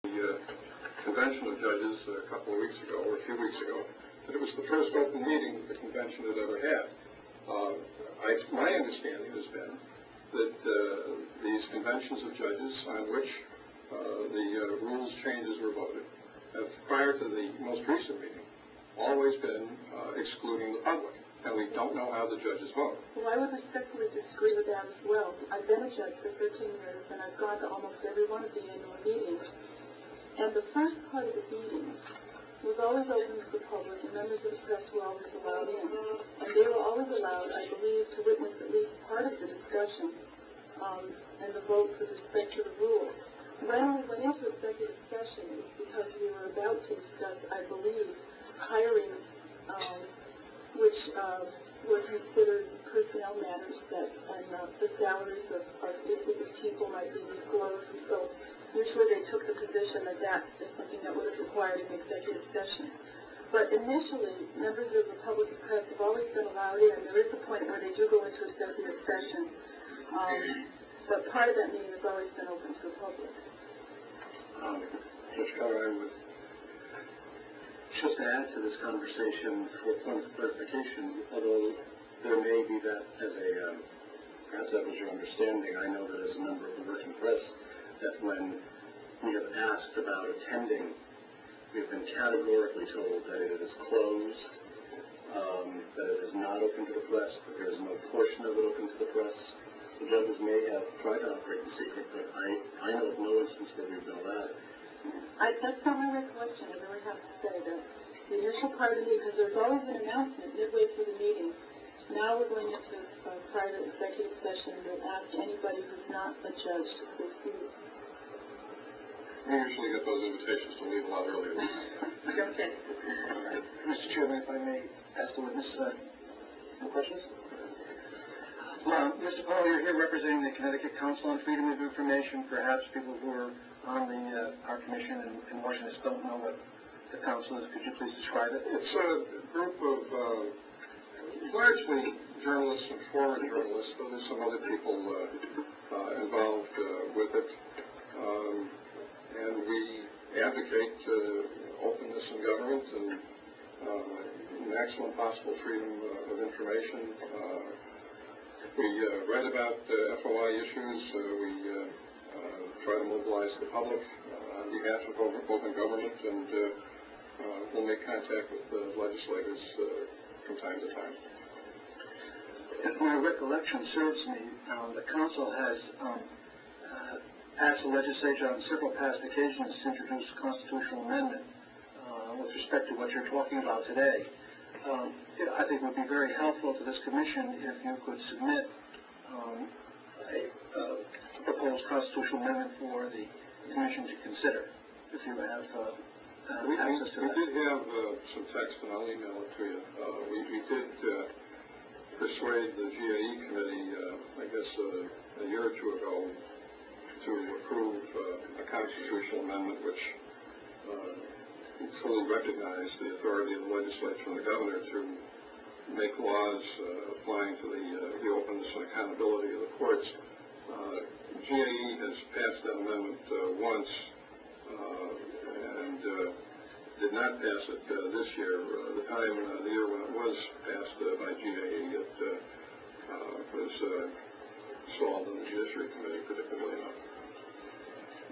The convention of judges a couple of weeks ago, or a few weeks ago, that it was the first open meeting that the convention had ever had. My understanding has been that these conventions of judges on which the rules changes were voted have, prior to the most recent meeting, always been excluding the public. And we don't know how the judges vote. Well, I would respectfully disagree with that as well. I've been a judge for 13 years, and I've gone to almost every one of the annual meetings. And the first part of the meeting was always open to the public, and members of the press were always allowed in. And they were always allowed, I believe, to witness at least part of the discussion and the votes with respect to the rules. When we went into executive session, it was because we were about to discuss, I believe, hirings, which were considered personnel matters and the salaries of specific people might be disclosed. And so usually they took the position that that is something that was required in executive session. But initially, members of the public and press have always been allowed in. There is a point where they do go into executive session. But part of that meeting has always been open to the public. Judge Keller, I would just add to this conversation for point of clarification, although there may be that as a, perhaps that was your understanding, I know that as a member of the working press, that when we have asked about attending, we've been categorically told that it is closed, that it is not open to the press, that there is no portion of it open to the press. The judges may have tried to operate in secret, but I know of no instance where we've been allowed it. That's not my recollection. I really have to say that the initial part of the meeting, because there's always an announcement midway through the meeting. Now we're going into private executive session, and we'll ask anybody who's not a judge to please leave. We usually get those invitations to leave a lot earlier. Okay. Mr. Chairman, if I may ask the witness some questions? Well, Mr. Powell, you're here representing the Connecticut Council on Freedom of Information. Perhaps people who are on our commission in Washington don't know what the council is. Could you please describe it? It's a group of largely journalists and former journalists, though there's some other people involved with it. And we advocate openness in government and maximum possible freedom of information. We write about FOI issues. We try to mobilize the public on behalf of open government, and we'll make contact with legislators from time to time. If my recollection serves me, the council has asked the legislature on several past occasions to introduce a constitutional amendment with respect to what you're talking about today. I think it would be very helpful to this commission if you could submit a proposed constitutional amendment for the commission to consider, if you have access to that. We did have some text, and I'll email it to you. We did persuade the GAE committee, I guess a year or two ago, to approve a constitutional amendment which fully recognized the authority of the legislature and the governor to make laws applying to the openness and accountability of the courts. GAE has passed that amendment once and did not pass it this year. The year when it was passed by GAE, it was stalled in the Judiciary Committee, predictably enough.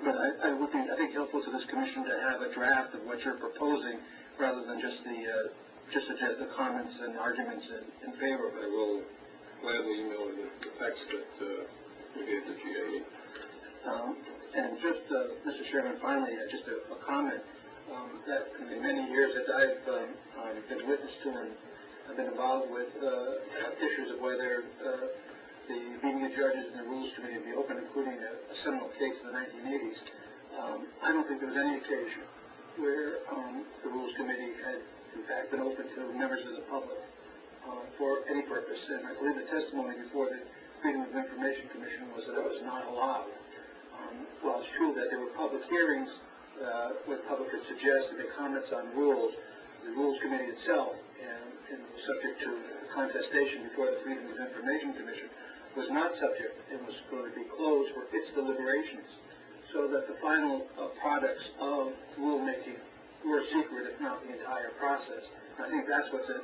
But I would be, I think, helpful to this commission to have a draft of what you're proposing, rather than just the comments and arguments in favor of it. I will gladly email you the text that we gave to GAE. And just, Mr. Chairman, finally, just a comment that in the many years that I've been witness to and I've been involved with issues of whether the meeting of judges and the Rules Committee be open, including a seminal case in the 1980s. I don't think there was any occasion where the Rules Committee had, in fact, been open to members of the public for any purpose. And I believe the testimony before the Freedom of Information Commission was that it was not allowed. While it's true that there were public hearings where the public could suggest and make comments on rules, the Rules Committee itself, and was subject to contestation before the Freedom of Information Commission, was not subject and was going to be closed for its deliberations. so that the final products of rulemaking were secret, if not the entire process. I think that's what's at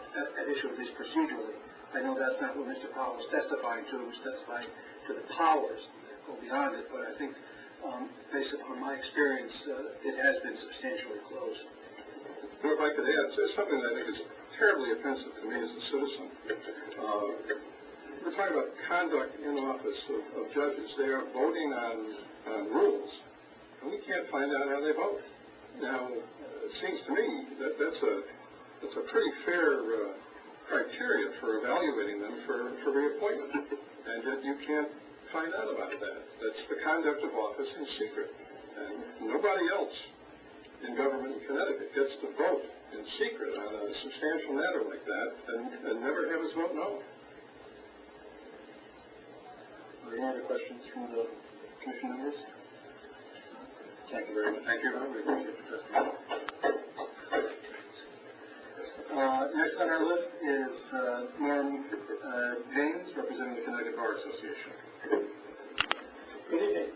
issue, at least procedurally. I know that's not what Mr. Powell was testifying to. He was testifying to the powers that go beyond it, but I think based upon my experience, it has been substantially closed. If I could add, it's something that I think is terribly offensive to me as a citizen. We're talking about conduct in office of judges. They are voting on rules, and we can't find out how they vote. Now, it seems to me that that's a pretty fair criteria for evaluating them for reappointment, and that you can't find out about that. That's the conduct of office in secret, and nobody else in government in Connecticut gets to vote in secret on a substantial matter like that and never have his vote known. Are there any other questions from the commission members? Thank you very much. Thank you. We appreciate your testimony. Next on our list is Norm James, representing the Connecticut Bar Association. Good evening.